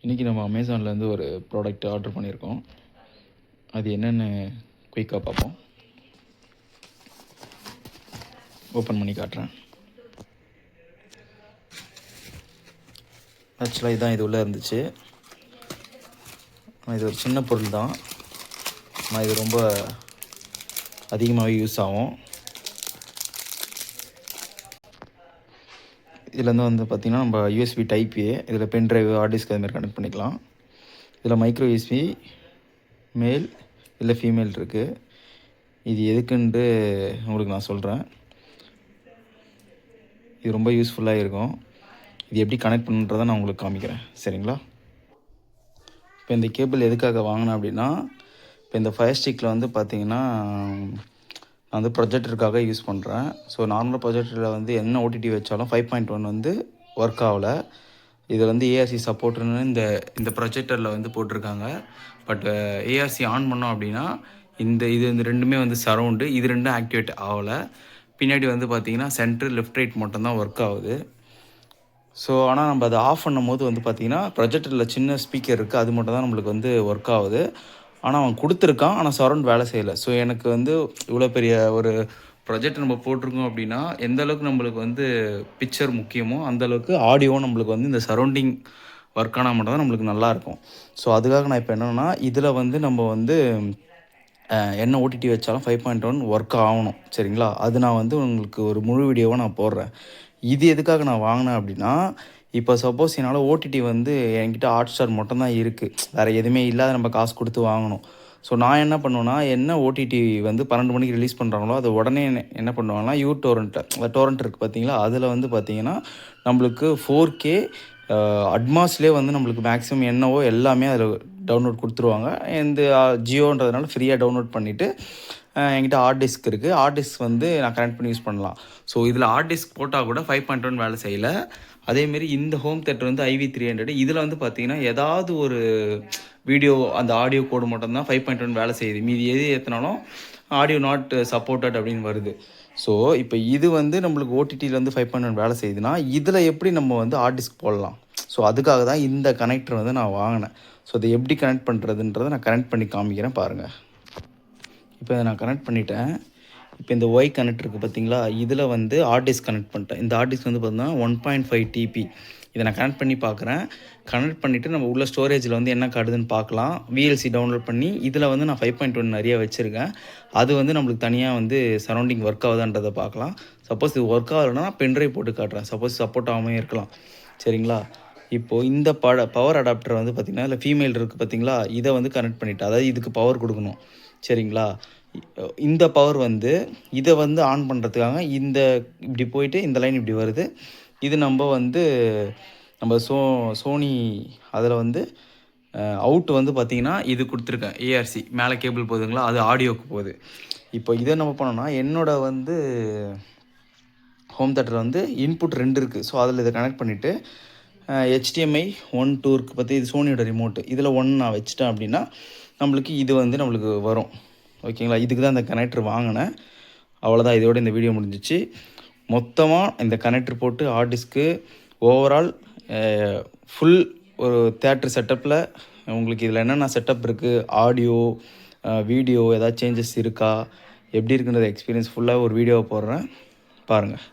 இன்றைக்கி நம்ம அமேசான்லேருந்து ஒரு ப்ராடக்ட் ஆர்டர் பண்ணியிருக்கோம். அது என்னென்னு குயிக்காக பார்ப்போம். ஓப்பன் பண்ணி காட்டுறேன். ஆக்சுவலாக இதுதான் இது உள்ளே இருந்துச்சு. இது ஒரு சின்ன பொருள் தான், ஆனால் இது ரொம்ப அதிகமாகவே யூஸ் ஆகும். இதுலேருந்து வந்து பார்த்திங்கன்னா நம்ம யூஎஸ்பி டைப் ஏ, இதில் பென் ட்ரைவ், ஹார்ட் டிஸ்க் அதுமாதிரி கனெக்ட் பண்ணிக்கலாம். இதில் மைக்ரோ யூஎஸ்பி மேல் இல்லை ஃபீமேல் இருக்குது. இது எதுக்குன்ட்டு உங்களுக்கு நான் சொல்கிறேன். இது ரொம்ப யூஸ்ஃபுல்லாக இருக்கும். இது எப்படி கனெக்ட் பண்ணுறதை நான் உங்களுக்கு காமிக்கிறேன், சரிங்களா? இப்போ இந்த கேபிள் எதுக்காக வாங்கினேன் அப்படின்னா, இப்போ இந்த ஃபயர் ஸ்டிக்கில் வந்து பார்த்திங்கன்னா நான் வந்து ப்ரொஜெக்டருக்காக யூஸ் பண்ணுறேன். ஸோ நார்மல் ப்ரொஜெக்டரில் வந்து என்ன ஓடிடி வச்சாலும் 5.1 வந்து ஒர்க் ஆகலை. இது வந்து ஏஆர்சி சப்போர்ட்டுன்னு இந்த ப்ரொஜெக்டரில் வந்து போட்டிருக்காங்க. பட் ஏஆர்சி ஆன் பண்ணோம் அப்படின்னா இது ரெண்டுமே வந்து சரவுண்டு, இது ரெண்டும் ஆக்டிவேட் ஆகலை. பின்னாடி வந்து பார்த்திங்கன்னா சென்ட்ரு, லெஃப்ட், ரைட் மட்டும்தான் ஒர்க் ஆகுது. ஸோ ஆனால் நம்ம அதை ஆஃப் பண்ணும் போது வந்து பார்த்திங்கன்னா ப்ரொஜெக்டரில் சின்ன ஸ்பீக்கர் இருக்குது, அது மட்டும் தான் நம்மளுக்கு வந்து ஒர்க் ஆகுது. ஆனால் அவன் கொடுத்துருக்கான், ஆனால் சரௌண்ட் வேலை செய்யலை. ஸோ எனக்கு வந்து இவ்வளோ பெரிய ஒரு ப்ரொஜெக்ட் நம்ம போட்டிருக்கோம் அப்படின்னா எந்த அளவுக்கு நம்மளுக்கு வந்து பிக்சர் முக்கியமோ அந்தளவுக்கு ஆடியோவும் நம்மளுக்கு வந்து இந்த சரௌண்டிங் ஒர்க் ஆனால் மட்டும் தான் நம்மளுக்கு நல்லாயிருக்கும். ஸோ அதுக்காக நான் இப்போ என்னென்னா இதில் வந்து நம்ம வந்து என்ன ஓடிடி வச்சாலும் 5.1 ஒர்க் ஆகணும், சரிங்களா? அது நான் வந்து உங்களுக்கு ஒரு முழு வீடியோவாக நான் போடுறேன். இது எதுக்காக நான் வாங்கினேன் அப்படின்னா, இப்போ சப்போஸ் என்னால் ஓடிடி வந்து என்கிட்ட ஹாட்ஸ்டார் மட்டும்தான் இருக்குது, வேறு எதுவுமே இல்லாத நம்ம காசு கொடுத்து வாங்கணும். ஸோ நான் என்ன பண்ணுவேன்னா, என்ன ஓடிடி வந்து 12 மணிக்கு ரிலீஸ் பண்ணுறாங்களோ அதை உடனே என்ன பண்ணுவாங்கன்னா டோரண்ட் இருக்குது பார்த்தீங்களா, அதில் வந்து பார்த்திங்கன்னா நம்மளுக்கு 4K அட்மாஸ்லேயே வந்து நம்மளுக்கு மேக்ஸிமம் என்னவோ எல்லாமே அதில் டவுன்லோட் கொடுத்துருவாங்க. இந்த ஜியோன்றதுனால ஃப்ரீயாக டவுன்லோட் பண்ணிவிட்டு என்கிட்ட ஹார்ட் டிஸ்க் இருக்குது. ஹார்ட் டிஸ்க் வந்து நான் கனெக்ட் பண்ணி யூஸ் பண்ணலாம். ஸோ இதில் ஹார்ட் டிஸ்க் போட்டால் கூட 5.1 வேலை செய்யலை. அதேமாரி இந்த ஹோம் தேட்டர் வந்து IV300, இதில் வந்து பார்த்திங்கன்னா ஏதாவது ஒரு வீடியோ அந்த ஆடியோ கோடு மட்டும்தான் 5.1 வேலை செய்யுது. மீதி எது ஏற்றினாலும் ஆடியோ நாட் சப்போர்ட்டட் அப்படின்னு வருது. ஸோ இப்போ இது வந்து நம்மளுக்கு ஓடிடியில் வந்து 5.1 வேலை செய்யுதுன்னா இதில் எப்படி நம்ம வந்து ஹார்ட் டிஸ்க் போடலாம்? ஸோ அதுக்காக தான் இந்த கனெக்டர் வந்து நான் வாங்கினேன். ஸோ அதை எப்படி கனெக்ட் பண்ணுறதுன்றதை நான் கனெக்ட் பண்ணி காமிக்கிறேன் பாருங்கள். இப்போ இதை நான் கனெக்ட் பண்ணிட்டேன். இப்போ இந்த ஒய் கனெக்டர் இருக்குது பார்த்தீங்களா, இதில் வந்து ஹார்ட் டிஸ்க் கனெக்ட் பண்ணிட்டேன். இந்த ஹார்ட் டிஸ்க் வந்து பார்த்தீங்கன்னா 1.5 TB. இதை நான் கனெக்ட் பண்ணி பார்க்குறேன். கனெக்ட் பண்ணிவிட்டு நம்ம உள்ள ஸ்டோரேஜில் வந்து என்ன காட்டுதுன்னு பார்க்கலாம். VLC டவுன்லோட் பண்ணி இதில் வந்து நான் 5.1 நிறைய வச்சுருக்கேன். அது வந்து நம்மளுக்கு தனியாக வந்து சரௌண்டிங் ஒர்க் ஆகுதான்றதை பார்க்கலாம். சப்போஸ் இது ஒர்க் ஆகலைன்னா பென்ட்ரைவ் போட்டு காட்டுறேன். சப்போஸ் சப்போர்ட் ஆகாமல் இருக்கலாம், சரிங்களா? இப்போது இந்த பவர் அடாப்டர் வந்து பார்த்திங்கன்னா இல்லை ஃபீமேல் இருக்குது பார்த்தீங்களா, இதை வந்து கனெக்ட் பண்ணிவிட்டு, அதாவது இதுக்கு பவர் கொடுக்கணும், சரிங்களா? இந்த பவர் வந்து இதை வந்து ஆன் பண்ணுறதுக்காக இப்படி போயிட்டு இந்த லைன் இப்படி வருது. இது நம்ம சோனி அதில் வந்து அவுட் வந்து பார்த்திங்கன்னா இது கொடுத்துருக்கேன். ஏஆர்சி மேலே கேபிள் போகுதுங்களா, அது ஆடியோவுக்கு போகுது. இப்போ இதை நம்ம பண்ணோன்னா என்னோடய வந்து ஹோம் தேட்டரில் வந்து இன்புட் 2 இருக்குது. ஸோ அதில் இதை கனெக்ட் பண்ணிவிட்டு HDMI 1, 2 இருக்குது பார்த்து, இது சோனியோட ரிமோட்டு, இதில் 1 நான் வச்சுட்டேன் அப்படின்னா நம்மளுக்கு இது வந்து நம்மளுக்கு வரும், ஓகேங்களா? இதுக்கு தான் இந்த கனெக்டர் வாங்கினேன். அவ்வளோதான், இதோட இந்த வீடியோ முடிஞ்சிச்சு. மொத்தமாக இந்த கனெக்டர் போட்டு ஹார்ட் டிஸ்க்கு ஓவரால் ஃபுல் ஒரு தேட்டர் செட்டப்பில் உங்களுக்கு இதில் என்னென்ன செட்டப் இருக்குது, ஆடியோ, வீடியோ ஏதாவது சேஞ்சஸ் இருக்கா, எப்படி இருக்குன்றத எக்ஸ்பீரியன்ஸ் ஃபுல்லாக ஒரு வீடியோவை போடுறேன் பாருங்கள்.